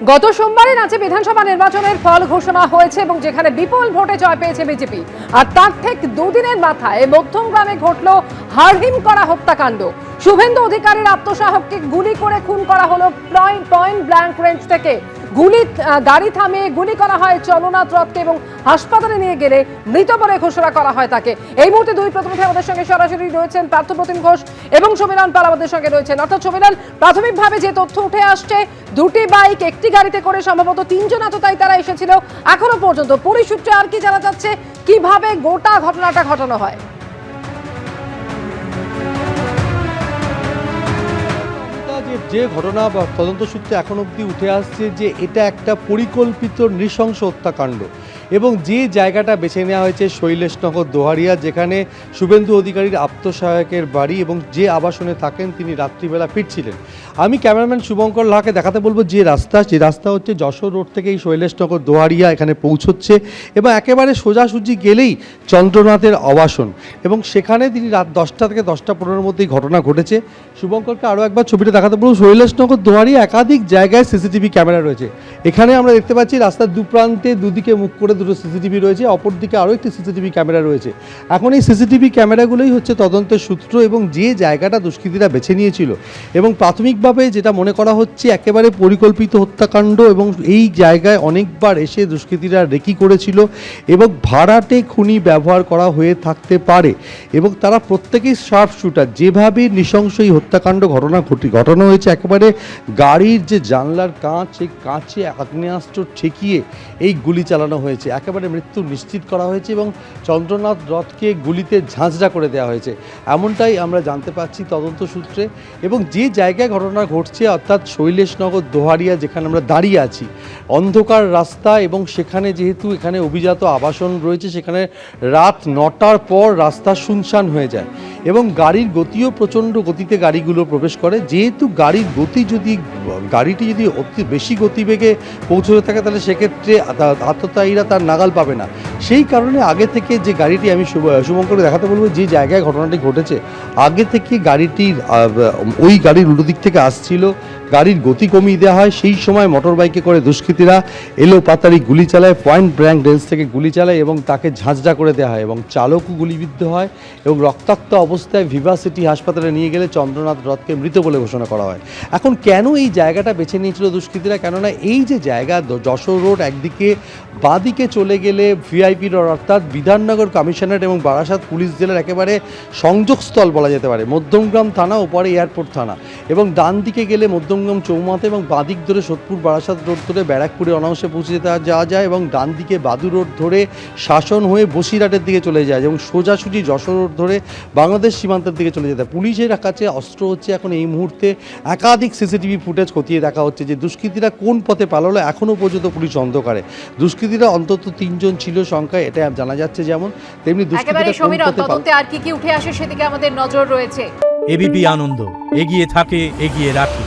গত সোমবারে রাজ্যে বিধানসভা নির্বাচনের ফল ঘোষণা হয়েছে এবং যেখানে বিপুল ভোটে জয় পেয়েছে বিজেপি। আর তার ঠিক দুদিনের মাথায় মধ্যমগ্রামে ঘটল হাড়হিম করা হত্যাকাণ্ড। শুভেন্দু অধিকারীর আত্মসহায়ককে গুলি করে খুন করা হলো পয়েন্ট ব্ল্যাঙ্ক রেঞ্জ থেকে। গাড়ি থামিয়ে গুলি করা হয় চন্দ্রনাথ রথকে এবং হাসপাতালে নিয়ে গেলে মৃত বলে ঘোষণা করা হয় তাকে। এই মুহূর্তে দুই প্রতিনিধি আমাদের সঙ্গে সরাসরি রয়েছেন, পার্থপ্রতিম ঘোষ এবং সমীরণ পাল আমাদের সঙ্গে রয়েছেন। অর্থাৎ সমীরণ, প্রাথমিকভাবে যে তথ্য উঠে আসছে, দুটি বাইক একটি গাড়িতে করে সম্ভবত তিনজন আততায়ী তারা এসেছিল। এখনো পর্যন্ত পুলিশ সূত্রে আর কি জানা যাচ্ছে, কিভাবে গোটা ঘটনাটা ঘটানো হয়? যে ঘটনা বা তদন্ত সূত্রে এখন অবধি উঠে আসছে যে এটা একটা পরিকল্পিত নৃশংস হত্যাকাণ্ড এবং যে জায়গাটা বেছে নেওয়া হয়েছে শৈলেশনগর দোহারিয়া, যেখানে শুভেন্দু অধিকারীর আত্মসহায়কের বাড়ি এবং যে আবাসনে থাকেন তিনি রাত্রিবেলা ফিরছিলেন। আমি ক্যামেরাম্যান শুভঙ্কর লাহাকে দেখাতে বলবো যে রাস্তা হচ্ছে যশোর রোড থেকে এই শৈলেশনগর দোহারিয়া এখানে পৌঁছচ্ছে এবং একেবারে সোজাসুজি গেলেই চন্দ্রনাথের আবাসন এবং সেখানে তিনি রাত 10টা থেকে 10টা 15-র মধ্যেই ঘটনা ঘটেছে। শুভঙ্করকে আরও একবার ছবিটা দেখাতে বলবো। শৈলেশনগর দোহারিয়া একাধিক জায়গায় সিসিটিভি ক্যামেরা রয়েছে। এখানে আমরা দেখতে পাচ্ছি রাস্তার দুপ্রান্তে দুদিকে মুখ করে দুটো সিসিটিভি রয়েছে, অপরদিকে আরও একটি সিসিটিভি ক্যামেরা রয়েছে। এখন এই সিসিটিভি ক্যামেরাগুলোই হচ্ছে তদন্তের সূত্র এবং যে জায়গাটা দুষ্কৃতীরা বেছে নিয়েছিল এবং প্রাথমিকভাবে যেটা মনে করা হচ্ছে একেবারে পরিকল্পিত হত্যাকাণ্ড এবং এই জায়গায় অনেকবার এসে দুষ্কৃতীরা রেকি করেছিল এবং ভাড়াটে খুনি ব্যবহার করা হয়ে থাকতে পারে এবং তারা প্রত্যেকেই শার্প শুটার। যেভাবে নৃশংস এই হত্যাকাণ্ড ঘটানো হয়েছে, একেবারে গাড়ির যে জানলার কাঁচ, সেই কাঁচে আগ্নেয়াস্ত্র ঠেকিয়ে এই গুলি চালানো হয়েছে, একেবারে মৃত্যু নিশ্চিত করা হয়েছে এবং চন্দ্রনাথ রথকে গুলিতে ঝাঁঝরা করে দেওয়া হয়েছে, এমনটাই আমরা জানতে পারছি তদন্ত সূত্রে। এবং যে জায়গায় ঘটনা ঘটছে অর্থাৎ শৈলেশনগর দোহারিয়া, যেখানে আমরা দাঁড়িয়ে আছি, অন্ধকার রাস্তা এবং সেখানে যেহেতু এখানে অভিজাত আবাসন রয়েছে, সেখানে রাত 9টার পর রাস্তা শুনশান হয়ে যায় এবং গাড়ির গতিও প্রচণ্ড গতিতে গাড়িগুলো প্রবেশ করে। যেহেতু গাড়িটি যদি অতি বেশি গতিবেগে পৌঁছতে থাকে তাহলে সেক্ষেত্রে আততায়ীরা তার নাগাল পাবে না। সেই কারণে আগে থেকে যে গাড়িটি, আমি শুভঙ্করকে দেখাতে বলবো যে জায়গায় ঘটনাটি ঘটেছে, আগে থেকে ওই গাড়ির উল্টো দিক থেকে আসছিল, গাড়ির গতি কমিয়ে দেওয়া হয়। সেই সময় মোটর বাইকে করে দুষ্কৃতীরা এলো পাতারি গুলি চালায়, পয়েন্ট ব্ল্যাঙ্ক রেঞ্জ থেকে গুলি চালায় এবং তাকে ঝাঁঝরা করে দেওয়া হয় এবং চালকও গুলিবিদ্ধ হয় এবং রক্তাক্ত অবস্থায় ভিভাসিটি হাসপাতালে নিয়ে গেলে চন্দ্রনাথ রথকে মৃত বলে ঘোষণা করা হয়। এখন কেন এই জায়গাটা বেছে নিয়েছিল দুষ্কৃতীরা? কেননা এই যে জায়গা যশোর রোড, একদিকে বাঁদিকে চলে গেলে ভিআইপি রোড অর্থাৎ বিধাননগর কমিশনারেট এবং বারাসাত পুলিশ জেলার একেবারে সংযোগস্থল বলা যেতে পারে। মধ্যমগ্রাম থানা, ওপারে এয়ারপোর্ট থানা, এবং ডান দিকে গেলে মধ্যমগ্রাম চৌমাথা এবং বাঁদিক ধরে সোদপুর বারাসাত রোড ধরে ব্যারাকপুরে অনাংশে পৌঁছে যাওয়া যায় এবং ডান দিকে বাদু রোড ধরে শাসন হয়ে বসিরহাটের দিকে চলে যায় এবং সোজাসুজি যশোর রোড ধরে বাংলাদেশ সীমান্তের দিকে চলে যেতে হয়। পুলিশের কাছে অস্ত্র হচ্ছে এখন এই মুহূর্তে একাধিক সিসিটিভি ফুটেজ খতিয়ে দেখা হচ্ছে যে দুষ্কৃতীরা কোন পথে পালালো। এখনও পর্যন্ত পুলিশ অন্ধকারে। দুষ্কৃতীরা অন্তত 3জন ছিল সংখ্যায়, এটা জানা যাচ্ছে। যেমন তেমনি তদন্তে আর কি উঠে আসে সেদিকে আমাদের নজর রয়েছে। এবিপি আনন্দ, এগিয়ে থাকে, এগিয়ে রাখে।